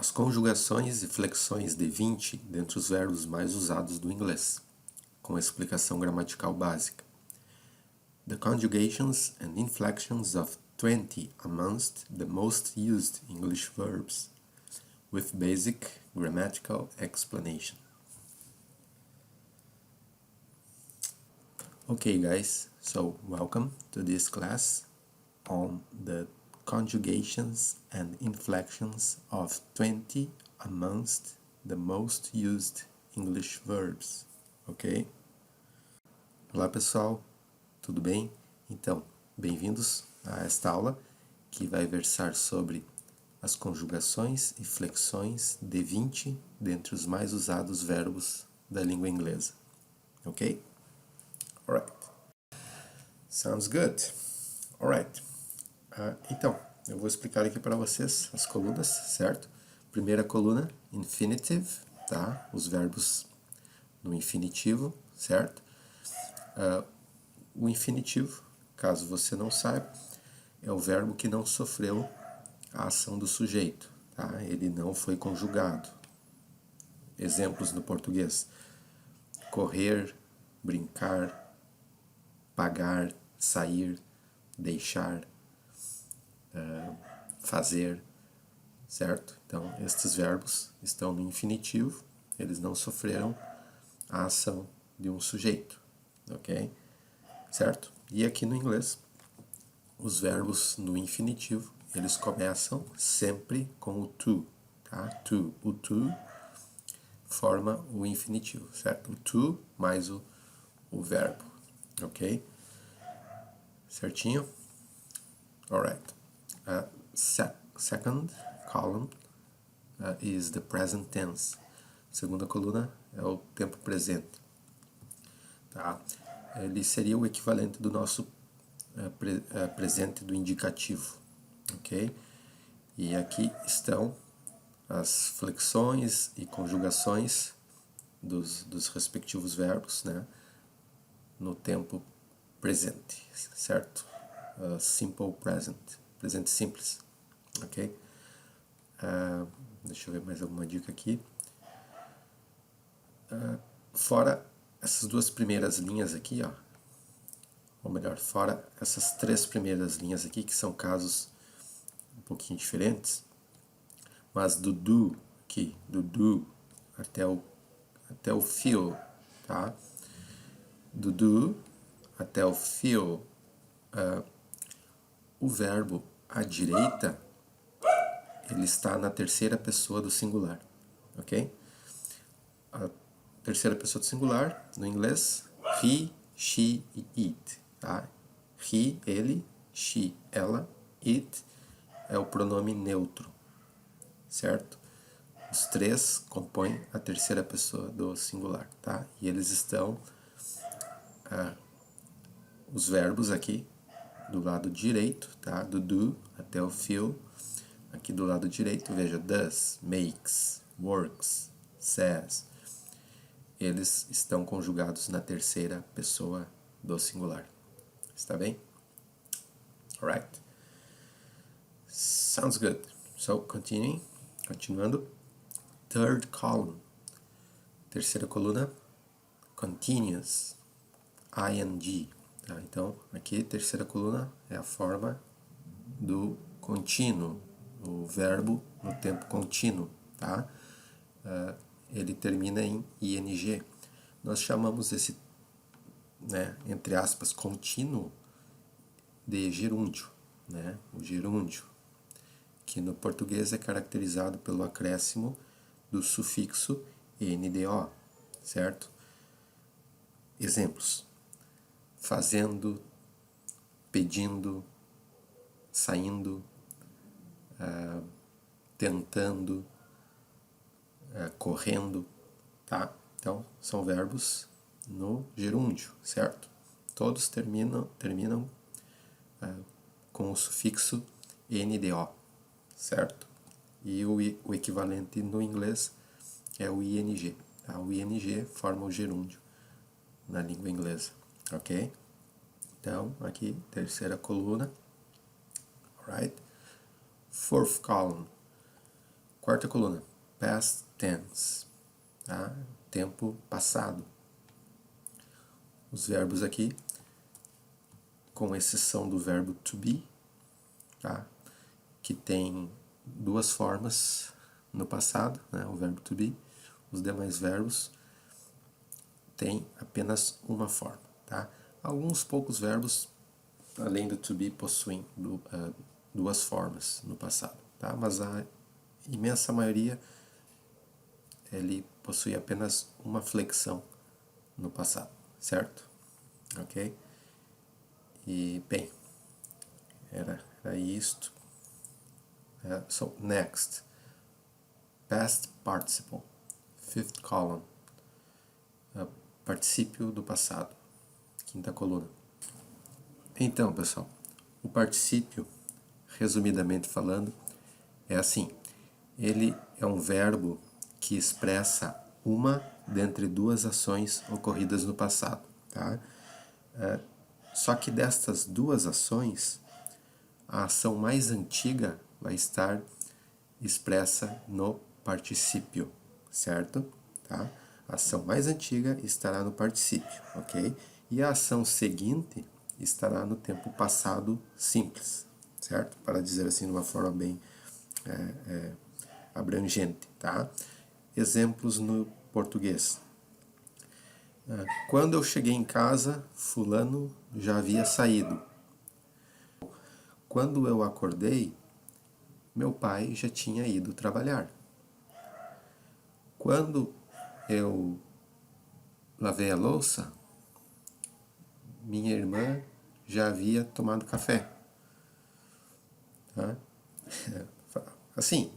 As conjugações e flexões de 20 dentre os verbos mais usados do inglês, com a explicação gramatical básica. The conjugations and inflections of 20 amongst the most used English verbs, with basic grammatical explanation. Okay guys, so welcome to this class on the conjugations and inflections of 20 amongst the most used English verbs, ok? Olá pessoal, tudo bem? Então, bem-vindos a esta aula que vai versar sobre as conjugações e flexões de 20 dentre os mais usados verbos da língua inglesa, ok? Alright. Sounds good. Alright. Então, eu vou explicar aqui para vocês as colunas, certo? Primeira coluna, infinitive, tá? Os verbos no infinitivo, certo? O infinitivo, caso você não saiba, é o verbo que não sofreu a ação do sujeito, tá? Ele não foi conjugado. Exemplos no português: correr, brincar, pagar, sair, deixar, fazer, certo? Então, estes verbos estão no infinitivo, eles não sofreram a ação de um sujeito, ok? Certo? E aqui no inglês, os verbos no infinitivo, eles começam sempre com o to, tá? To. O to forma o infinitivo, certo? O to mais o verbo, ok? Certinho? Alright. Second column is the present tense. Segunda coluna é o tempo presente. Tá? Ele seria o equivalente do nosso presente do indicativo, ok? E aqui estão as flexões e conjugações dos respectivos verbos, né? No tempo presente, certo? Simple present, presente simples, ok? Deixa eu ver mais alguma dica aqui. Fora essas duas primeiras linhas aqui, ó, ou melhor, fora essas três primeiras linhas aqui, que são casos um pouquinho diferentes, mas do do aqui, do do até o feel, tá? Do do até o feel, o verbo à direita, ele está na terceira pessoa do singular, ok? A terceira pessoa do singular, no inglês, he, she e it, tá? He, ele, she, ela, it é o pronome neutro, certo? Os três compõem a terceira pessoa do singular, tá? E eles estão, os verbos aqui, do lado direito, tá? Do do até o feel. Aqui do lado direito, veja, does, makes, works, says. Eles estão conjugados na terceira pessoa do singular. Está bem? Alright. Sounds good. So, continuando. Third column. Terceira coluna, continuous, ing. Tá? Então, aqui, terceira coluna é a forma do contínuo, o verbo no tempo contínuo, tá? Ele termina em ing. Nós chamamos esse, né, entre aspas, contínuo de gerúndio, né? O gerúndio, que no português é caracterizado pelo acréscimo do sufixo ndo, certo? Exemplos: fazendo, pedindo, saindo, tentando, correndo, tá? Então, são verbos no gerúndio, certo? Todos terminam com o sufixo ndo, certo? E o equivalente no inglês é o ing, tá? O ing forma o gerúndio na língua inglesa, ok? Então, aqui, terceira coluna, alright? Fourth column, Quarta coluna, past tense, tá? Tempo passado. Os verbos aqui, com exceção do verbo to be, tá? Que tem duas formas no passado, né? O verbo to be. Os demais verbos têm apenas uma forma, tá? Alguns poucos verbos, além do to be, possuem duas formas no passado, tá? Mas a imensa maioria ele possui apenas uma flexão no passado, certo? Ok? E, bem, era isto. So, next. Past participle. Fifth column. Particípio do passado. Quinta coluna. Então, pessoal, o particípio, resumidamente falando, é assim. Ele é um verbo que expressa uma dentre duas ações ocorridas no passado, tá? Só que destas duas ações, a ação mais antiga vai estar expressa no particípio, certo? Tá? A ação mais antiga estará no particípio, ok? E a ação seguinte estará no tempo passado simples, certo? Para dizer assim de uma forma bem abrangente, tá? Exemplos no português. Quando eu cheguei em casa, fulano já havia saído. Quando eu acordei, meu pai já tinha ido trabalhar. Quando eu lavei a louça, minha irmã já havia tomado café. Tá? Assim,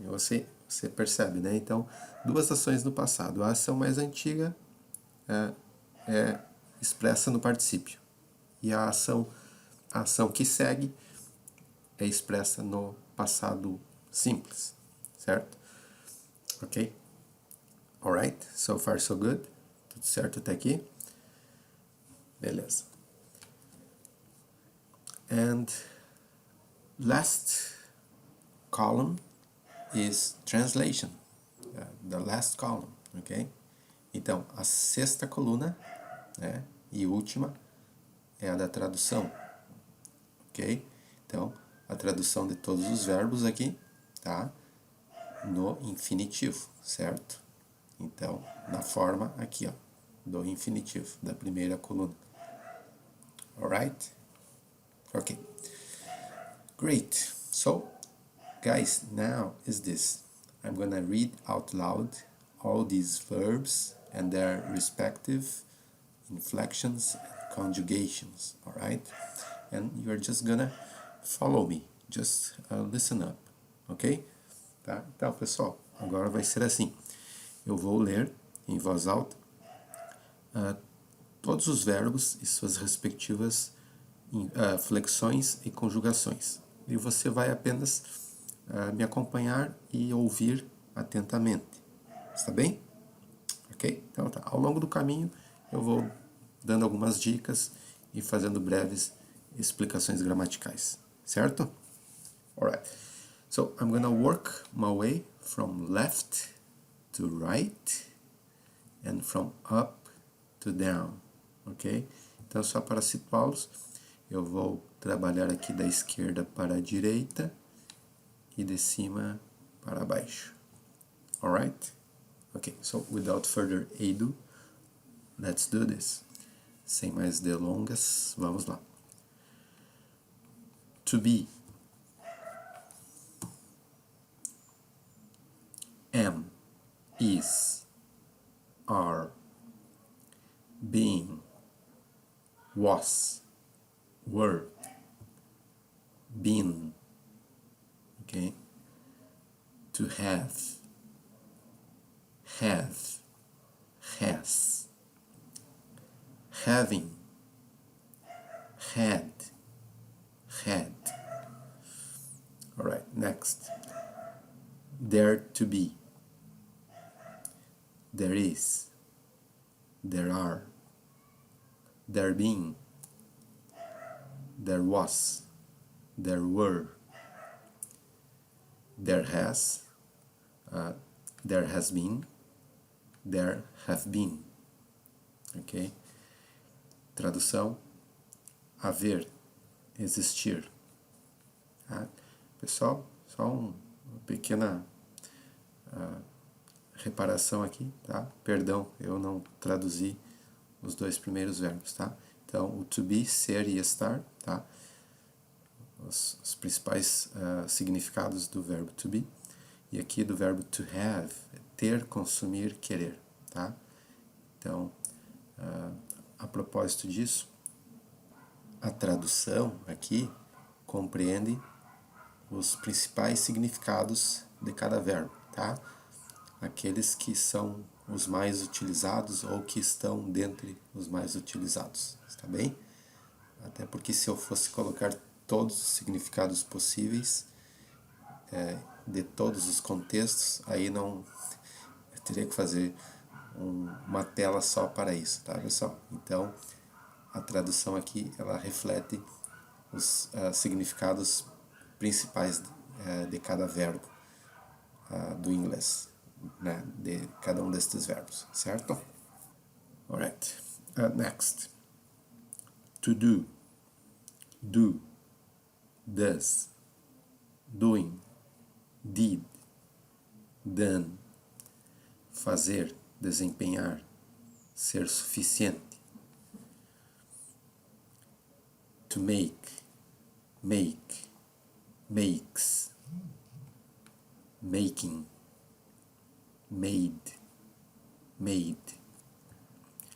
você percebe, né? Então, duas ações no passado. A ação mais antiga é expressa no particípio. E a ação que segue é expressa no passado simples, certo? Ok? Alright? So far so good? Tudo certo até aqui? Beleza. And last column is translation. The last column, ok? Então, a sexta coluna, né, e última é a da tradução, ok? Então, a tradução de todos os verbos aqui, tá? No infinitivo, certo? Então, na forma aqui, ó, do infinitivo, da primeira coluna. Alright? Okay. Great. So, guys, now is this. I'm gonna read out loud all these verbs and their respective inflections and conjugations, alright? And you're just gonna follow me. Just listen up, ok? Tá? Então, pessoal, agora vai ser assim. Eu vou ler em voz alta todos os verbos e suas respectivas flexões e conjugações. E você vai apenas me acompanhar e ouvir atentamente. Está bem? Ok? Então tá. Ao longo do caminho eu vou dando algumas dicas e fazendo breves explicações gramaticais. Certo? Alright. So I'm gonna work my way from left to right and from up to down. Ok? Então, só para situá-los, eu vou trabalhar aqui da esquerda para a direita e de cima para baixo. Alright? Ok, so without further ado, let's do this. Sem mais delongas, vamos lá. To be. Am, is, are, being, was, were, been, okay? To have, has, having, had. Alright, next. There to be. There is. There are. There being. There was. There were. There has. There has been, there have been, ok? Tradução: haver, existir. Tá? Pessoal, só uma pequena reparação aqui, tá? Perdão, eu não traduzi os dois primeiros verbos, tá? Então, o to be, ser e estar, tá? Os principais significados do verbo to be. E aqui do verbo to have, ter, consumir, querer, tá? Então, a propósito disso, a tradução aqui compreende os principais significados de cada verbo, tá? Aqueles que são os mais utilizados ou que estão dentre os mais utilizados, está bem? Até porque se eu fosse colocar todos os significados possíveis de todos os contextos, aí não, eu teria que fazer uma tela só para isso, tá, pessoal? Então, a tradução aqui, ela reflete os significados principais de cada verbo do inglês, né, de cada um destes verbos, certo? Alright, next. To do, do, does, doing, did, done, fazer, desempenhar, ser suficiente. To make, make, makes, making, made, made.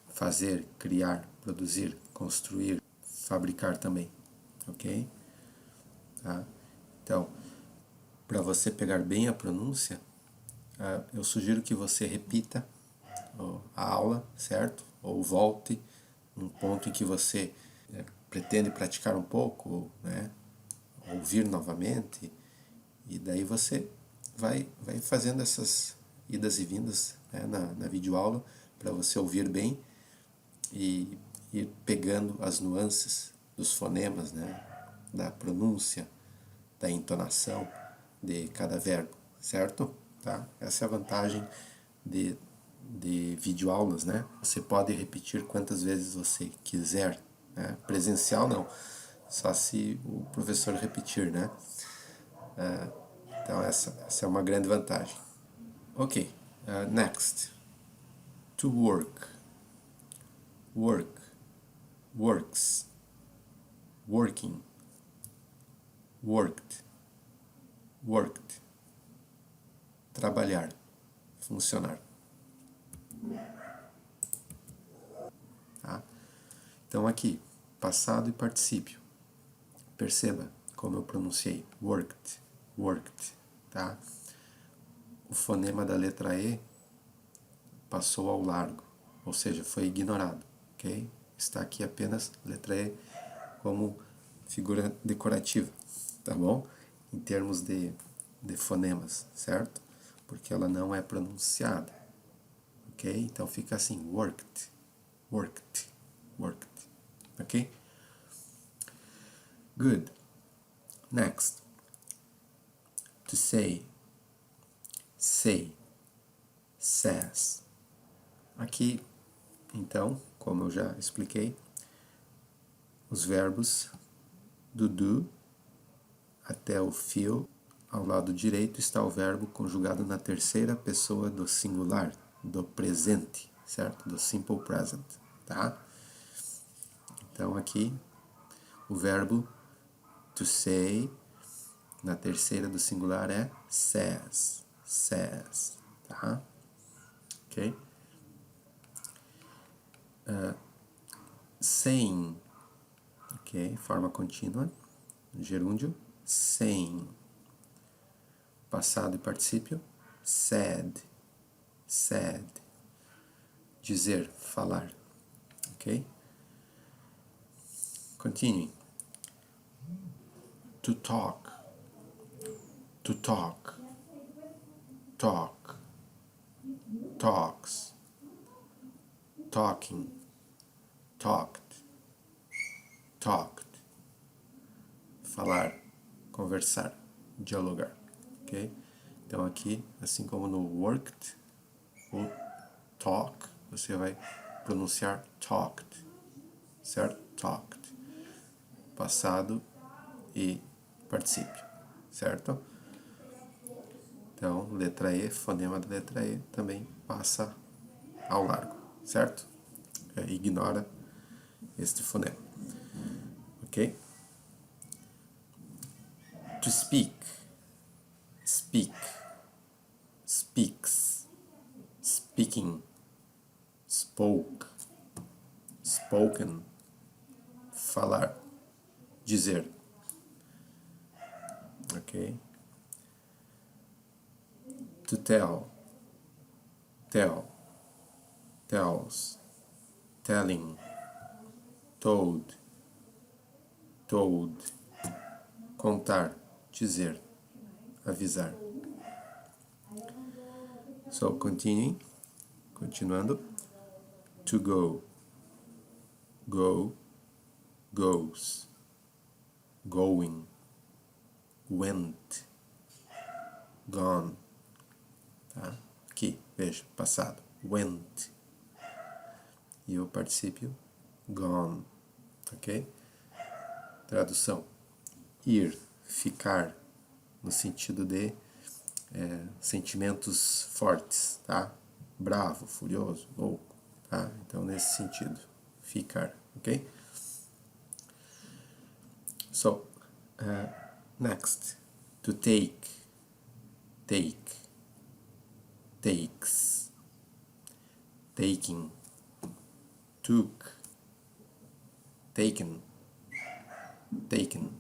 Fazer, criar, produzir, construir, fabricar também, ok? Tá? Então, para você pegar bem a pronúncia, eu sugiro que você repita a aula, certo? Ou volte num ponto em que você pretende praticar um pouco, né? Ouvir novamente, e daí você vai fazendo essas idas e vindas, né, na videoaula, para você ouvir bem e ir pegando as nuances dos fonemas, né, da pronúncia, da entonação de cada verbo, certo? Tá? Essa é a vantagem de videoaulas, né? Você pode repetir quantas vezes você quiser, né? Presencial não, só se o professor repetir, né? Então essa é uma grande vantagem. Ok, next. To work, work, works, working, worked, worked. Trabalhar, funcionar. Tá? Então aqui, passado e particípio. Perceba como eu pronunciei worked, worked, tá? O fonema da letra E passou ao largo, ou seja, foi ignorado, ok? Está aqui apenas a letra E como figura decorativa, tá bom? Em termos de fonemas, certo? Porque ela não é pronunciada, ok? Então fica assim, worked, worked, worked, ok? Good. Next. To say, say, says. Aqui, então, como eu já expliquei, os verbos do do até o feel, ao lado direito está o verbo conjugado na terceira pessoa do singular, do presente, certo? Do simple present, tá? Então aqui, o verbo to say, na terceira do singular é says, says, tá? Ok? Saying, ok? Forma contínua, gerúndio, saying. Passado e particípio, said, said. Dizer, falar, ok? Continue. To talk, to talk, talk, talks, talking, talked, talked. Falar, conversar, dialogar, ok? Então aqui, assim como no worked, o talk, você vai pronunciar talked, certo? Talked. Passado e particípio, certo? Então, letra E, fonema da letra E, também passa ao largo, certo? Ignora este fonema, ok? To speak, speak, speaks, speaking, spoke, spoken, falar, dizer, ok? To tell, tell, tells, telling, told, told, contar, dizer, avisar. So, continuando. To go, go, goes, going, went, gone, tá? Aqui, veja, passado, went, e o particípio, gone, ok? Tradução, ir, ficar, no sentido de sentimentos fortes, tá? Bravo, furioso, louco, tá? Então, nesse sentido, ficar, ok? So, next, to take, take, takes, taking, took, taken, taken,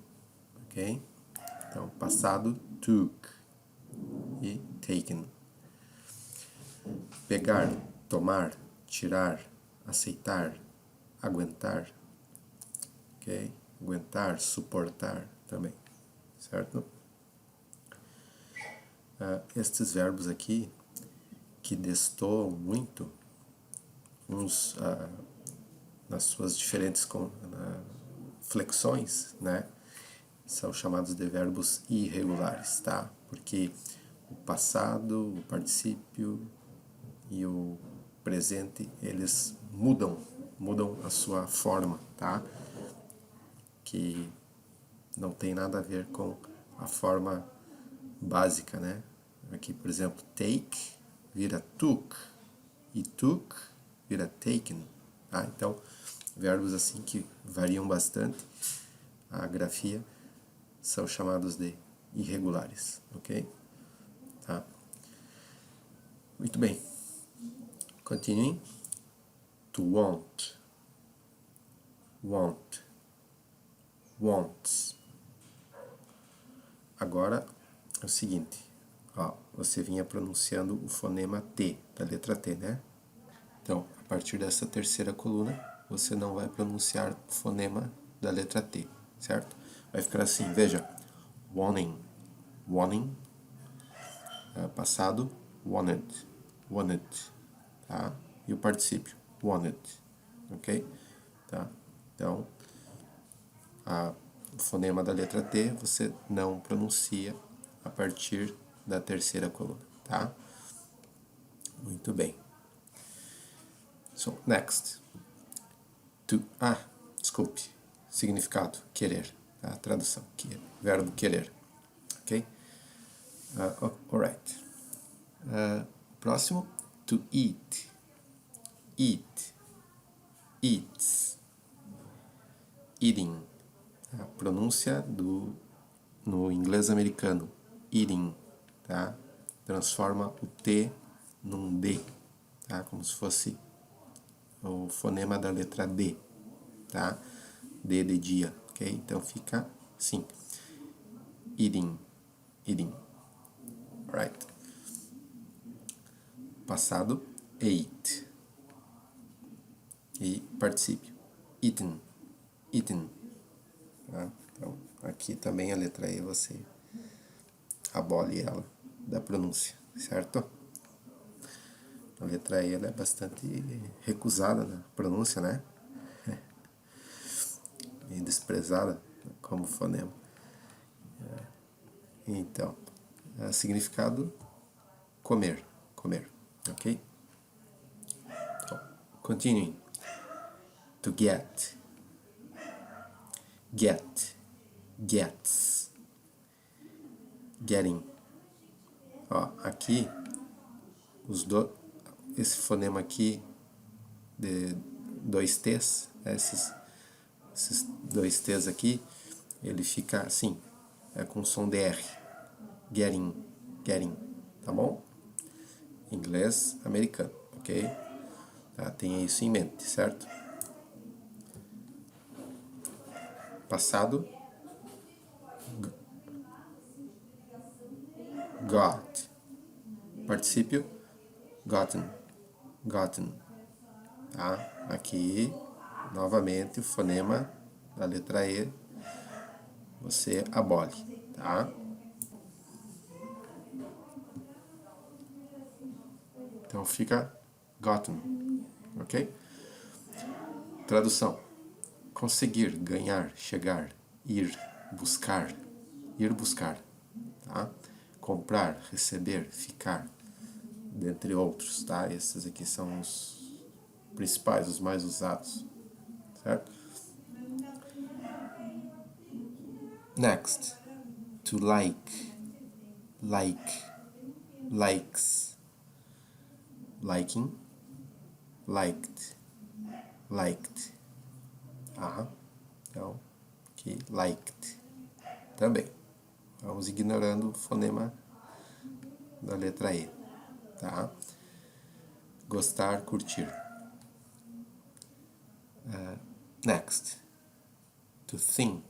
ok? Então, passado, took e taken. Pegar, tomar, tirar, aceitar, aguentar, ok? Aguentar, suportar também, certo? Estes verbos aqui, que destoam muito, uns nas suas diferentes flexões, né? São chamados de verbos irregulares, tá? Porque o passado, o particípio e o presente, eles mudam a sua forma, tá? Que não tem nada a ver com a forma básica, né? Aqui, por exemplo, take vira took e took vira taken, tá? Então, verbos assim que variam bastante a grafia são chamados de irregulares, ok? Tá? Muito bem. Continuem. To want, want, wants. Agora é o seguinte, ó, você vinha pronunciando o fonema T, da letra T, né? Então, a partir dessa terceira coluna, você não vai pronunciar o fonema da letra T, certo? Vai ficar assim, veja, wanting, wanting, passado, wanted, wanted, tá? E o particípio, wanted, ok? Tá? Então, o fonema da letra T você não pronuncia a partir da terceira coluna, tá? Muito bem. So, next. Desculpe. Significado, querer. Tá? Tradução, verbo querer. Ok? Alright. Próximo. To eat. Eat. Eats. Eating. A pronúncia no inglês americano. Eating. Tá? Transforma o T num D. Tá? Como se fosse o fonema da letra D. Tá? D de dia. Ok? Então fica assim. Eating. Eating. Right. Passado, ate. E particípio, eaten. Eaten. Tá? Então, aqui também a letra E você abole ela da pronúncia, certo? A letra E ela é bastante recusada na pronúncia, né? E desprezada como fonema. Então, Significado: comer, comer, ok? Então, continuing. To get, get, gets, getting. Ó, aqui, esse fonema aqui, de dois T's, esses dois T's aqui, ele fica assim, com som de R. Getting, getting, tá bom? Inglês americano, ok? Tá, tenha isso em mente, certo? Passado: got. Particípio: gotten, gotten. Tá? Aqui, novamente, o fonema da letra E você abole, tá? Então fica gotten, ok? Tradução: conseguir, ganhar, chegar, ir buscar, tá? Comprar, receber, ficar, dentre outros, tá? Esses aqui são os principais, os mais usados, certo? Next, to like, likes, liking, liked, tá? Então, aqui, liked, também. Vamos ignorando o fonema da letra E, tá? Gostar, curtir. Next, to think,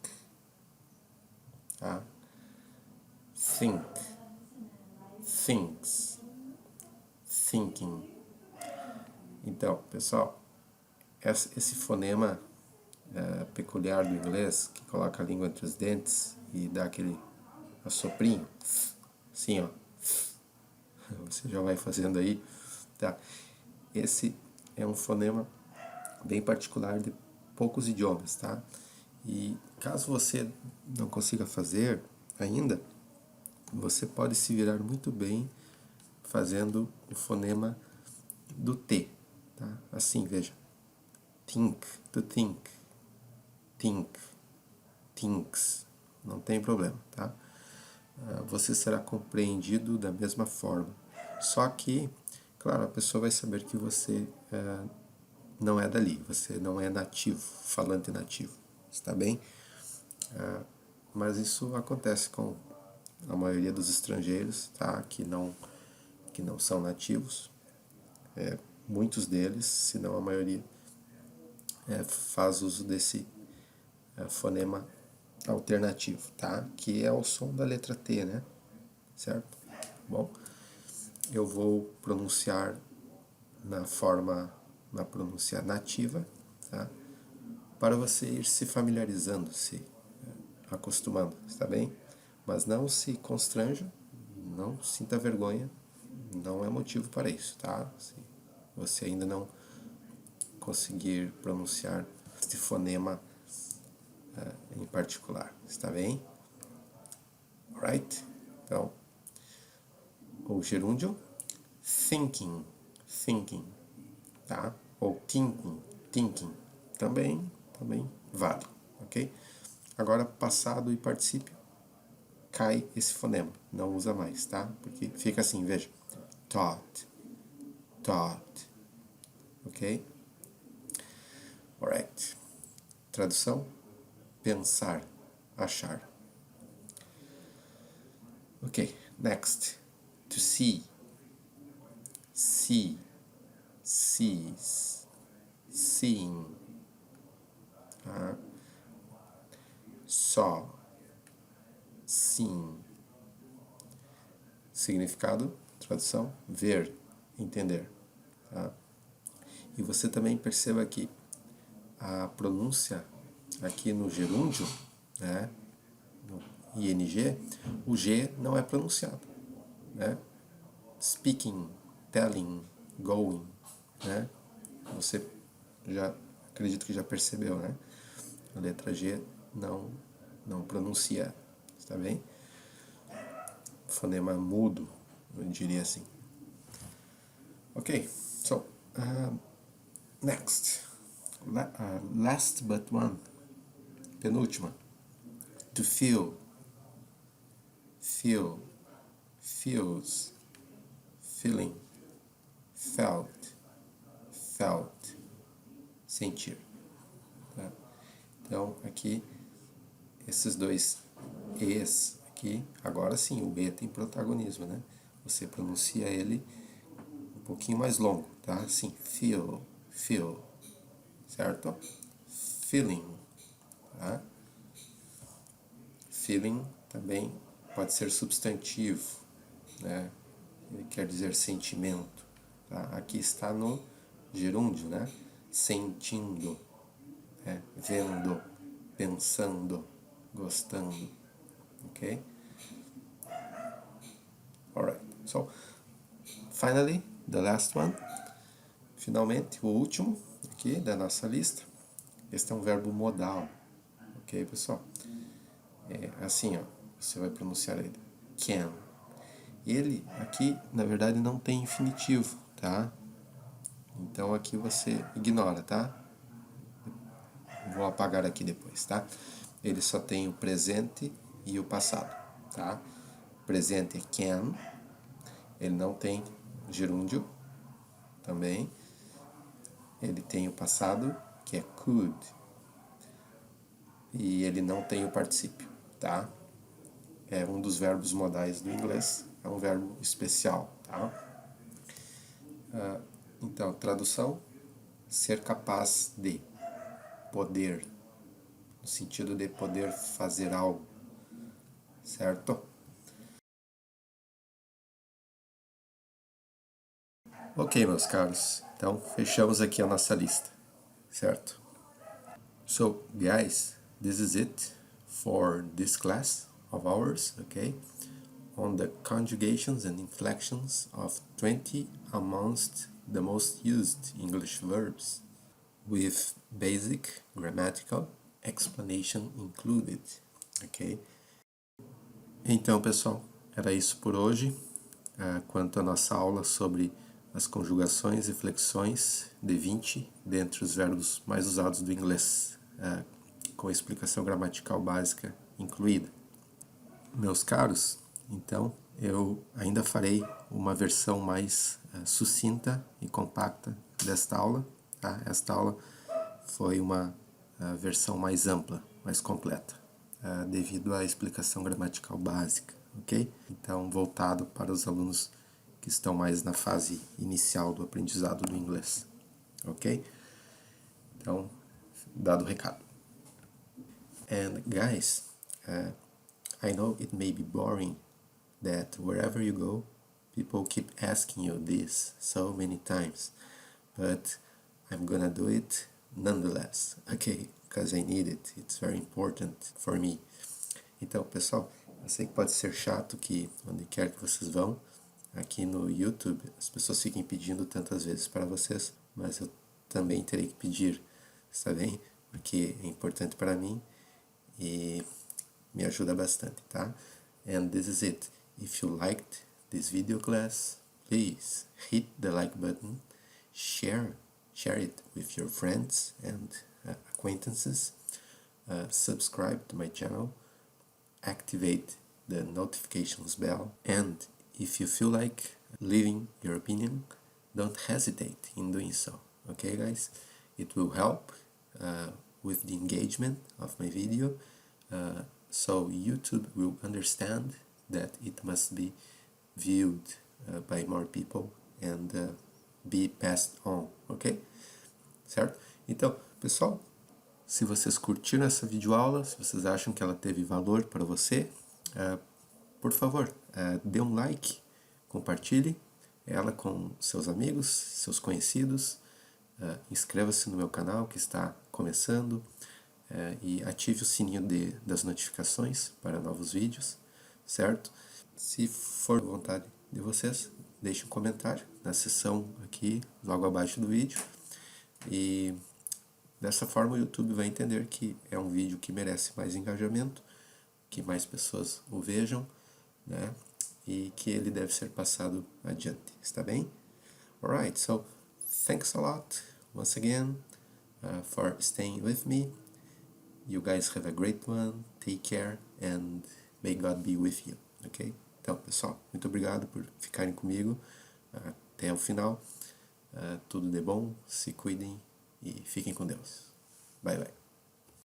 tá? Think, thinks, thinking. Então, pessoal, esse fonema peculiar do inglês, que coloca a língua entre os dentes e dá aquele assoprinho, assim, ó. Você já vai fazendo aí, tá? Esse é um fonema bem particular de poucos idiomas, tá? E caso você não consiga fazer ainda, você pode se virar muito bem fazendo o fonema do T, tá? Assim, veja. Think, to think, thinks. Não tem problema, tá? Você será compreendido da mesma forma. Só que, claro, a pessoa vai saber que você não é dali, você não é nativo, falante nativo, está bem? Mas isso acontece com a maioria dos estrangeiros, tá? Que não são nativos. Muitos deles, se não a maioria, faz uso desse fonema alternativo, tá? Que é o som da letra T, né? Certo? Bom, eu vou pronunciar na pronúncia nativa, tá? Para você ir se familiarizando, se acostumando, está bem? Mas não se constranja, não sinta vergonha, não é motivo para isso, tá? Se você ainda não conseguir pronunciar este fonema em particular, está bem? Alright? Então, o gerúndio, thinking, tá? Ou thinking, também vale, ok? Agora, passado e particípio, cai esse fonema, não usa mais, tá? Porque fica assim, veja, taught, ok? Alright. Tradução: pensar, achar. Ok, next. To see, sees, seeing. Saw, seen. Significado, tradução: ver, entender. Tá? E você também perceba que a pronúncia aqui no gerúndio, né, no ing, o G não é pronunciado, né? Speaking, telling, going, né? Você já, acredito que já percebeu, né? A letra G não pronuncia, está bem? fonema mudo, eu diria assim. Okay, so next, last but one, penúltima, to feel, feels, feeling, felt, sentir. Tá? Então, aqui, esses dois es aqui, agora sim, o e tem protagonismo, né? Você pronuncia ele um pouquinho mais longo, tá? Assim, feel, certo? Feeling, tá? Feeling também pode ser substantivo, né? Ele quer dizer sentimento, tá? Aqui está no gerúndio, né? Sentindo, vendo, pensando, gostando, ok? Alright, so finally, the last one, finalmente, o último aqui da nossa lista. Este é um verbo modal, ok, pessoal? É assim, ó, você vai pronunciar ele, can. Ele aqui, na verdade, não tem infinitivo, tá? Então aqui você ignora, tá? Vou apagar aqui depois, tá? Ele só tem o presente e o passado, tá? O presente é can, ele não tem gerúndio também. Ele tem o passado, que é could, e ele não tem o particípio, tá? É um dos verbos modais do inglês, é um verbo especial, tá? Então, tradução, ser capaz de, poder, no sentido de poder fazer algo, certo? Ok, meus caros, então fechamos aqui a nossa lista, certo? So, guys, this is it for this class of ours, okay? On the conjugations and inflections of 20 amongst the most used English verbs, with basic grammatical explanation included, ok? Então, pessoal, era isso por hoje. Quanto à nossa aula sobre as conjugações e flexões de 20 dentre os verbos mais usados do inglês, com a explicação gramatical básica incluída. Meus caros, então eu ainda farei uma versão mais sucinta e compacta desta aula. Tá? Esta aula foi uma versão mais ampla, mais completa, devido à explicação gramatical básica, ok? Então, voltado para os alunos que estão mais na fase inicial do aprendizado do inglês, ok? Então, dado o recado. And guys, I know it may be boring that wherever you go, people keep asking you this so many times, but I'm gonna do it nonetheless, okay? Because I need it, it's very important for me. Então, pessoal, eu sei que pode ser chato que onde quer que vocês vão, aqui no YouTube, as pessoas fiquem pedindo tantas vezes para vocês, mas eu também terei que pedir, está bem? Porque é importante para mim e me ajuda bastante, tá? And this is it. If you liked this video class, please hit the like button, share it with your friends and acquaintances, subscribe to my channel, activate the notifications bell, and if you feel like leaving your opinion, don't hesitate in doing so, okay guys? It will help with the engagement of my video, so YouTube will understand that it must be viewed by more people and be passed on, ok? Certo? Então, pessoal, se vocês curtiram essa videoaula, se vocês acham que ela teve valor para você, por favor, dê um like, compartilhe ela com seus amigos, seus conhecidos, inscreva-se no meu canal que está começando e ative o sininho das notificações para novos vídeos, certo? Se for vontade de vocês, deixe um comentário na seção aqui, logo abaixo do vídeo, e dessa forma o YouTube vai entender que é um vídeo que merece mais engajamento, que mais pessoas o vejam, né? e que ele deve ser passado adiante, está bem? Alright, so thanks a lot once again for staying with me. You guys have a great one, take care and may God be with you, ok? Então, pessoal, muito obrigado por ficarem comigo até o final. Tudo de bom, se cuidem e fiquem com Deus. Bye, bye.